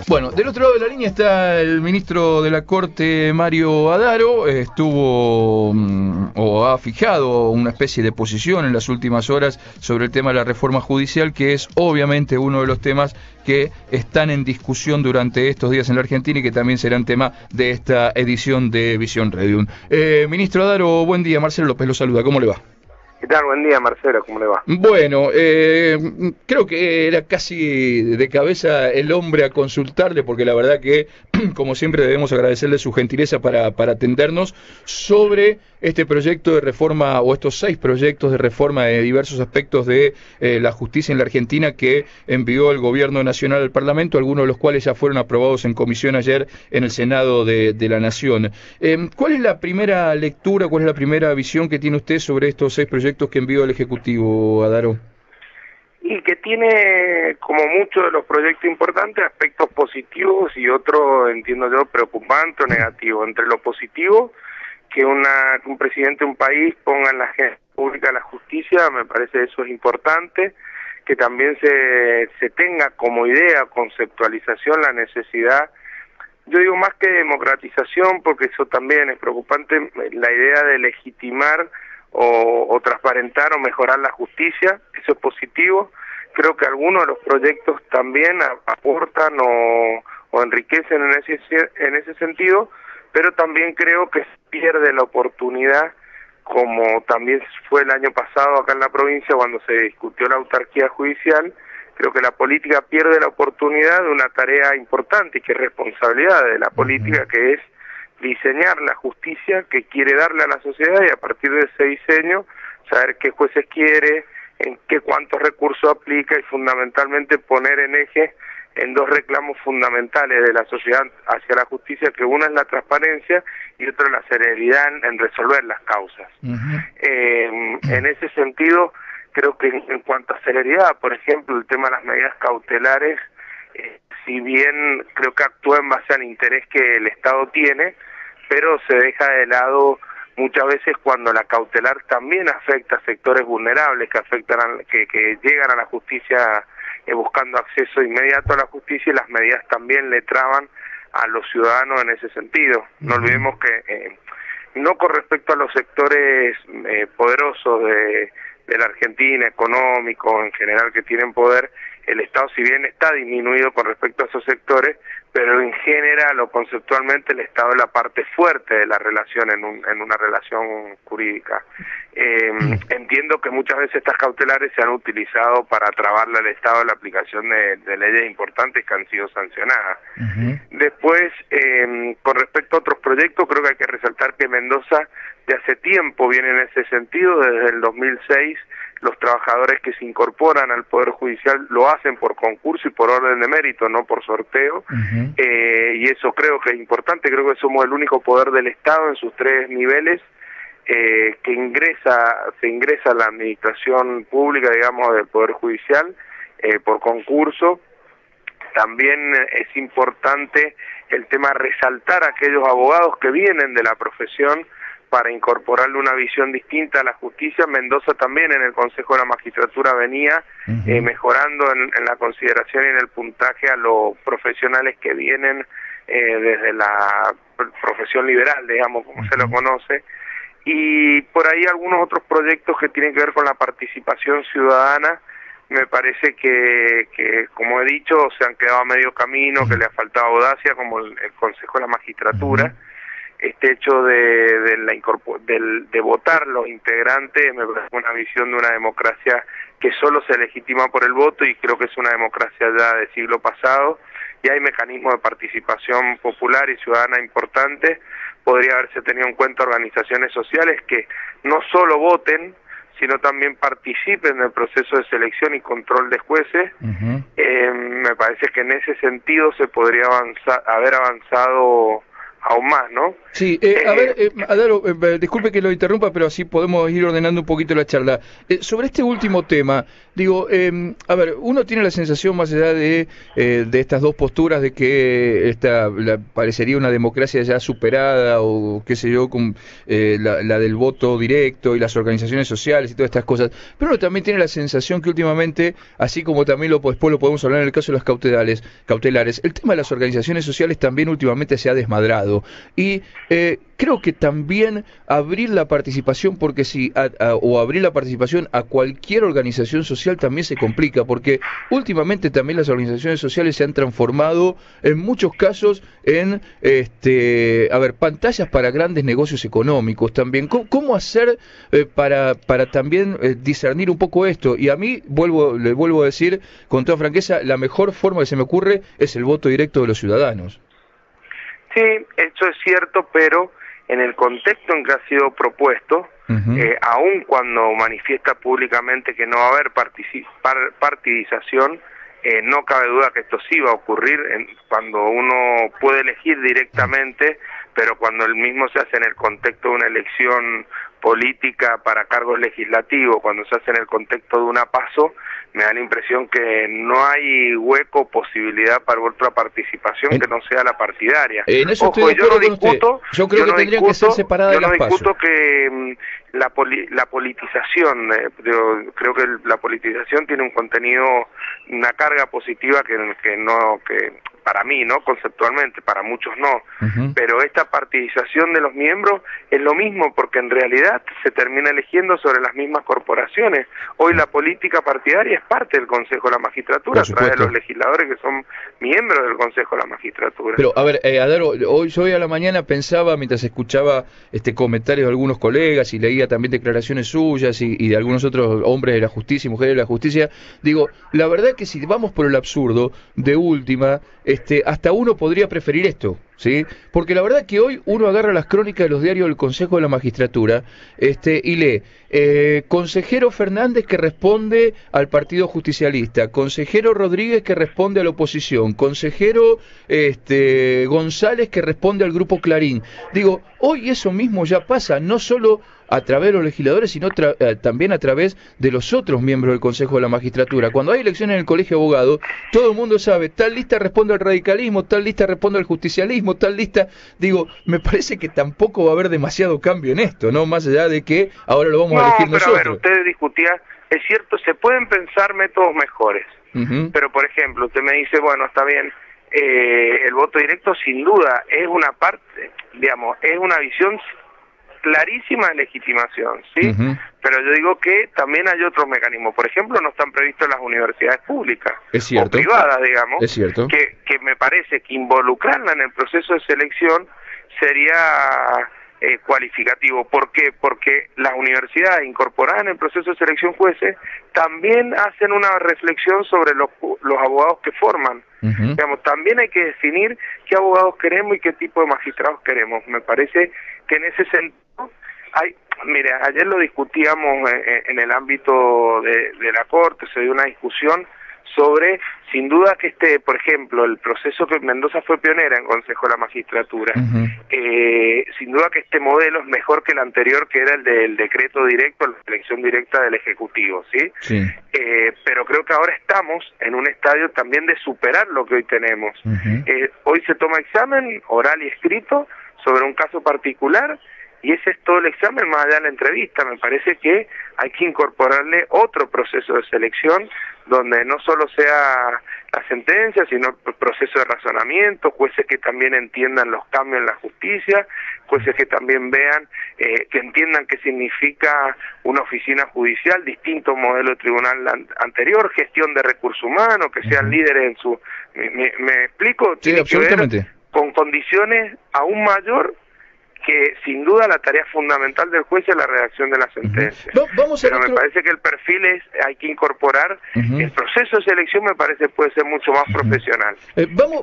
Bueno, del otro lado de la línea está el ministro de la Corte, Mario Adaro. Estuvo o ha fijado una especie de posición en las últimas horas sobre el tema de la reforma judicial, que es obviamente uno de los temas que están en discusión durante estos días en la Argentina y que también serán tema de esta edición de Visión Revium. Ministro Adaro, buen día. Marcelo López lo saluda. ¿Cómo le va? ¿Qué tal? Buen día, Marcelo, ¿cómo le va? Bueno, creo que era casi de cabeza el hombre a consultarle, porque la verdad que, como siempre, debemos agradecerle su gentileza para atendernos sobre este proyecto de reforma, o estos 6 proyectos de reforma de diversos aspectos de la justicia en la Argentina que envió el Gobierno Nacional al Parlamento, algunos de los cuales ya fueron aprobados en comisión ayer en el Senado de la Nación. ¿Cuál es la primera lectura, cuál es la primera visión que tiene usted sobre estos 6 proyectos que envió el Ejecutivo, Adaro? Y que tiene, como muchos de los proyectos importantes, aspectos positivos y otros, entiendo yo, preocupantes o negativos. Entre lo positivo, que un presidente de un país ponga en la agenda pública la justicia, me parece eso es importante, que también se tenga como idea, conceptualización, la necesidad, yo digo más que democratización, porque eso también es preocupante, la idea de legitimar o transparentar o mejorar la justicia, eso es positivo. Creo que algunos de los proyectos también aportan o enriquecen en ese sentido, pero también creo que se pierde la oportunidad, como también fue el año pasado acá en la provincia cuando se discutió la autarquía judicial. Creo que la política pierde la oportunidad de una tarea importante y que es responsabilidad de la política, que es diseñar la justicia que quiere darle a la sociedad, y a partir de ese diseño saber qué jueces quiere, en qué cuántos recursos aplica, y fundamentalmente poner en eje en 2 reclamos fundamentales de la sociedad hacia la justicia, que uno es la transparencia y otro la celeridad en resolver las causas. En ese sentido, creo que en cuanto a celeridad, por ejemplo, el tema de las medidas cautelares, si bien creo que actúa en base al interés que el Estado tiene, pero se deja de lado muchas veces cuando la cautelar también afecta a sectores vulnerables que llegan a la justicia buscando acceso inmediato a la justicia, y las medidas también le traban a los ciudadanos en ese sentido. No olvidemos que no con respecto a los sectores poderosos de la Argentina, económicos en general, que tienen poder, el Estado, si bien está disminuido con respecto a esos sectores, pero en general o conceptualmente el Estado es la parte fuerte de la relación en una relación jurídica. Entiendo que muchas veces estas cautelares se han utilizado para trabarle al Estado la aplicación de leyes importantes que han sido sancionadas. Después, con respecto a otros proyectos, creo que hay que resaltar que Mendoza de hace tiempo viene en ese sentido. Desde el 2006 los trabajadores que se incorporan al Poder Judicial lo hacen por concurso y por orden de mérito, no por sorteo, y eso creo que es importante. Creo que somos el único poder del Estado en sus 3 niveles que se ingresa a la administración pública, digamos, del Poder Judicial por concurso. También es importante el tema de resaltar a aquellos abogados que vienen de la profesión para incorporarle una visión distinta a la justicia. Mendoza también en el Consejo de la Magistratura venía mejorando en la consideración y en el puntaje a los profesionales que vienen desde la profesión liberal, digamos, como se lo conoce. Y por ahí algunos otros proyectos que tienen que ver con la participación ciudadana, me parece que como he dicho, se han quedado a medio camino, que le ha faltado audacia, como el Consejo de la Magistratura. Este hecho de votar los integrantes me parece una visión de una democracia que solo se legitima por el voto, y creo que es una democracia ya de siglo pasado, y hay mecanismos de participación popular y ciudadana importantes. Podría haberse tenido en cuenta organizaciones sociales que no solo voten, sino también participen en el proceso de selección y control de jueces. Me parece que en ese sentido se podría haber avanzado aún más, ¿no? Sí, a ver, Adaro, disculpe que lo interrumpa, pero así podemos ir ordenando un poquito la charla. Sobre este último tema, digo, a ver, uno tiene la sensación, más allá de estas dos posturas, de que parecería una democracia ya superada, o qué sé yo, con la del voto directo y las organizaciones sociales y todas estas cosas, pero uno también tiene la sensación que últimamente, así como también después lo podemos hablar en el caso de las cautelares, el tema de las organizaciones sociales también últimamente se ha desmadrado. Y creo que también abrir la participación, porque o abrir la participación a cualquier organización social también se complica, porque últimamente también las organizaciones sociales se han transformado en muchos casos en pantallas para grandes negocios económicos también. ¿Cómo hacer para también discernir un poco esto? Y a mí, le vuelvo a decir con toda franqueza, la mejor forma que se me ocurre es el voto directo de los ciudadanos. Sí, eso es cierto, pero en el contexto en que ha sido propuesto, aun cuando manifiesta públicamente que no va a haber partidización, no cabe duda que esto sí va a ocurrir cuando uno puede elegir directamente, pero cuando el mismo se hace en el contexto de una elección política para cargos legislativos, cuando se hace en el contexto de una PASO, me da la impresión que no hay hueco, posibilidad para otra participación que no sea la partidaria. En eso estoy de acuerdo con usted. Yo creo que tendrían que ser separadas de las PASO. Yo no discuto que la politización, creo que la politización tiene un contenido, una carga positiva que para mí, ¿no? Conceptualmente, para muchos no. Pero esta partidización de los miembros es lo mismo, porque en realidad se termina eligiendo sobre las mismas corporaciones. Hoy la política partidaria es parte del Consejo de la Magistratura, a través de los legisladores que son miembros del Consejo de la Magistratura. Pero, a ver, Adaro, hoy a la mañana pensaba, mientras escuchaba comentarios de algunos colegas y leía también declaraciones suyas y de algunos otros hombres de la justicia y mujeres de la justicia, digo, la verdad que si vamos por el absurdo, de última, hasta uno podría preferir esto, ¿sí? Porque la verdad que hoy uno agarra las crónicas de los diarios del Consejo de la Magistratura y lee consejero Fernández que responde al Partido Justicialista, consejero Rodríguez que responde a la oposición, consejero González que responde al Grupo Clarín. Digo, hoy eso mismo ya pasa, no solo a través de los legisladores, sino también a través de los otros miembros del Consejo de la Magistratura. Cuando hay elecciones en el Colegio de Abogados, todo el mundo sabe, tal lista responde al radicalismo, tal lista responde al justicialismo, tal lista... Digo, me parece que tampoco va a haber demasiado cambio en esto, ¿no? Más allá de que ahora lo vamos a elegir nosotros. A ver, usted discutía, es cierto, se pueden pensar métodos mejores, pero por ejemplo, usted me dice, bueno, está bien, el voto directo sin duda es una parte, digamos, es una visión clarísima de legitimación, ¿sí? Pero yo digo que también hay otros mecanismos. Por ejemplo, no están previstos en las universidades públicas o privadas, digamos, que me parece que involucrarla en el proceso de selección sería cualificativo. ¿Por qué? Porque las universidades incorporadas en el proceso de selección jueces también hacen una reflexión sobre los abogados que forman. Digamos, también hay que definir qué abogados queremos y qué tipo de magistrados queremos. Me parece que en ese sentido mire, ayer lo discutíamos en el ámbito de la Corte, se dio una discusión sobre, sin duda que por ejemplo, el proceso que Mendoza fue pionera en Consejo de la Magistratura, sin duda que este modelo es mejor que el anterior, que era el del decreto directo, la elección directa del Ejecutivo, ¿sí? Pero creo que ahora estamos en un estadio también de superar lo que hoy tenemos. Hoy se toma examen oral y escrito sobre un caso particular, y ese es todo el examen más allá de la entrevista. Me parece que hay que incorporarle otro proceso de selección donde no solo sea la sentencia, sino el proceso de razonamiento, jueces que también entiendan los cambios en la justicia, jueces que también vean, que entiendan qué significa una oficina judicial, distinto modelo de tribunal anterior, gestión de recursos humanos, que sean líderes en su... ¿Me explico? Sí, absolutamente. Con condiciones aún mayor que sin duda la tarea fundamental del juez es la redacción de la sentencia. Pero me parece que el perfil hay que incorporar, el proceso de selección me parece puede ser mucho más profesional.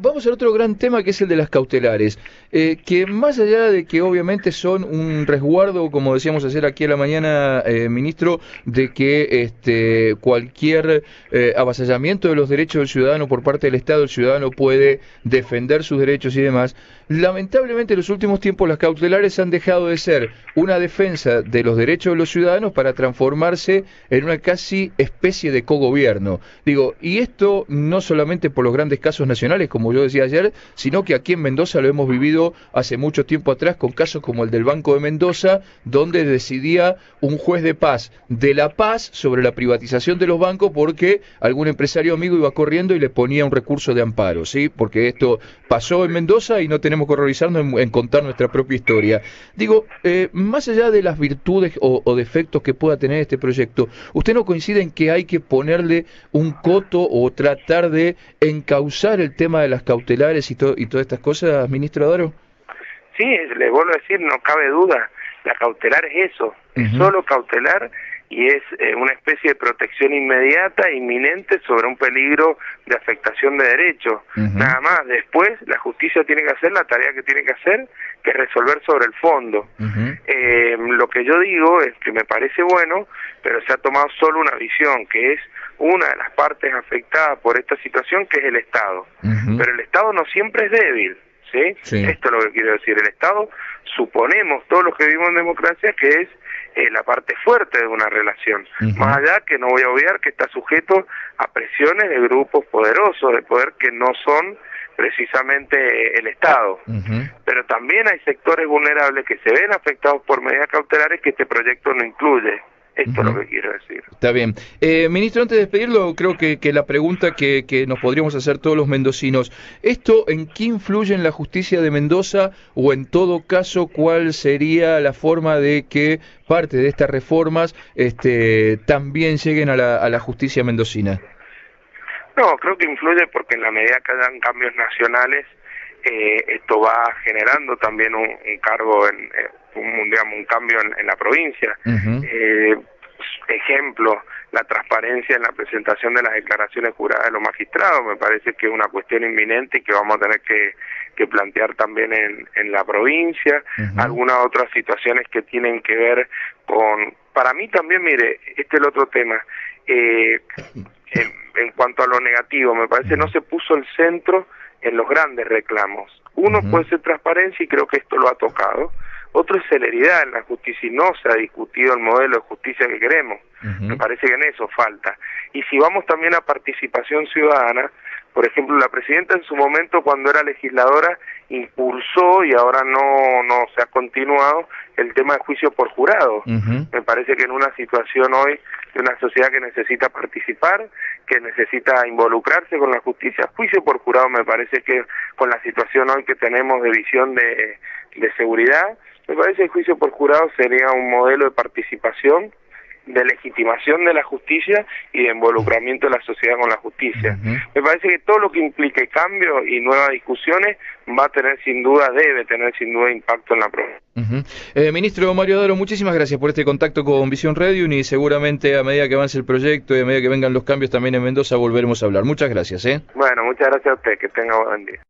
Vamos al otro gran tema, que es el de las cautelares, que más allá de que obviamente son un resguardo, como decíamos ayer aquí a la mañana, ministro, de que cualquier avasallamiento de los derechos del ciudadano por parte del Estado, el ciudadano puede defender sus derechos y demás, lamentablemente en los últimos tiempos las cautelares han dejado de ser una defensa de los derechos de los ciudadanos para transformarse en una casi especie de cogobierno. Digo, y esto no solamente por los grandes casos nacionales, como yo decía ayer, sino que aquí en Mendoza lo hemos vivido hace mucho tiempo atrás con casos como el del Banco de Mendoza, donde decidía un juez de paz de La Paz sobre la privatización de los bancos porque algún empresario amigo iba corriendo y le ponía un recurso de amparo, ¿sí? Porque esto pasó en Mendoza y no tenemos que horrorizarnos en contar nuestra propia historia. Digo, más allá de las virtudes o defectos que pueda tener este proyecto, ¿usted no coincide en que hay que ponerle un coto o tratar de encauzar el tema de las cautelares y todas estas cosas, ministro Adaro? Sí, le vuelvo a decir, no cabe duda, la cautelar es eso, es solo cautelar y es una especie de protección inmediata, inminente sobre un peligro de afectación de derechos. Nada más, después la justicia tiene que hacer la tarea que tiene que hacer, que es resolver sobre el fondo. Lo que yo digo es que me parece bueno, pero se ha tomado solo una visión, que es una de las partes afectadas por esta situación, que es el Estado. Pero el Estado no siempre es débil. ¿Sí? Sí. Esto es lo que quiero decir. El Estado, suponemos todos los que vivimos en democracia, que es la parte fuerte de una relación. Más allá que no voy a obviar que está sujeto a presiones de grupos poderosos de poder que no son precisamente el Estado. Pero también hay sectores vulnerables que se ven afectados por medidas cautelares que este proyecto no incluye. Esto es lo que quiero decir. Está bien. Ministro, antes de despedirlo, creo que la pregunta que nos podríamos hacer todos los mendocinos, ¿esto en qué influye en la justicia de Mendoza o en todo caso cuál sería la forma de que parte de estas reformas también lleguen a la justicia mendocina? No, creo que influye porque en la medida que hayan cambios nacionales, esto va generando también un cargo un cambio en la provincia. Ejemplo, la transparencia en la presentación de las declaraciones juradas de los magistrados, me parece que es una cuestión inminente y que vamos a tener que plantear también en la provincia. Algunas otras situaciones que tienen que ver con, para mí también, mire, este es el otro tema, en cuanto a lo negativo, me parece no se puso el centro en los grandes reclamos. Uno puede ser transparencia y creo que esto lo ha tocado. Otro es celeridad en la justicia y no se ha discutido el modelo de justicia que queremos. Me parece que en eso falta. Y si vamos también a participación ciudadana, por ejemplo, la presidenta en su momento cuando era legisladora impulsó y ahora no se ha continuado el tema de juicio por jurado. Me parece que en una situación hoy de una sociedad que necesita participar, que necesita involucrarse con la justicia, juicio por jurado me parece que con la situación hoy que tenemos de visión de seguridad, me parece que el juicio por jurado sería un modelo de participación, de legitimación de la justicia y de involucramiento de la sociedad con la justicia. Me parece que todo lo que implique cambio y nuevas discusiones va a tener sin duda, debe tener sin duda impacto en la provincia. Ministro Mario Adaro, muchísimas gracias por este contacto con Visión Radio y seguramente a medida que avance el proyecto y a medida que vengan los cambios también en Mendoza volveremos a hablar. Muchas gracias. Bueno, muchas gracias a usted, que tenga buen día.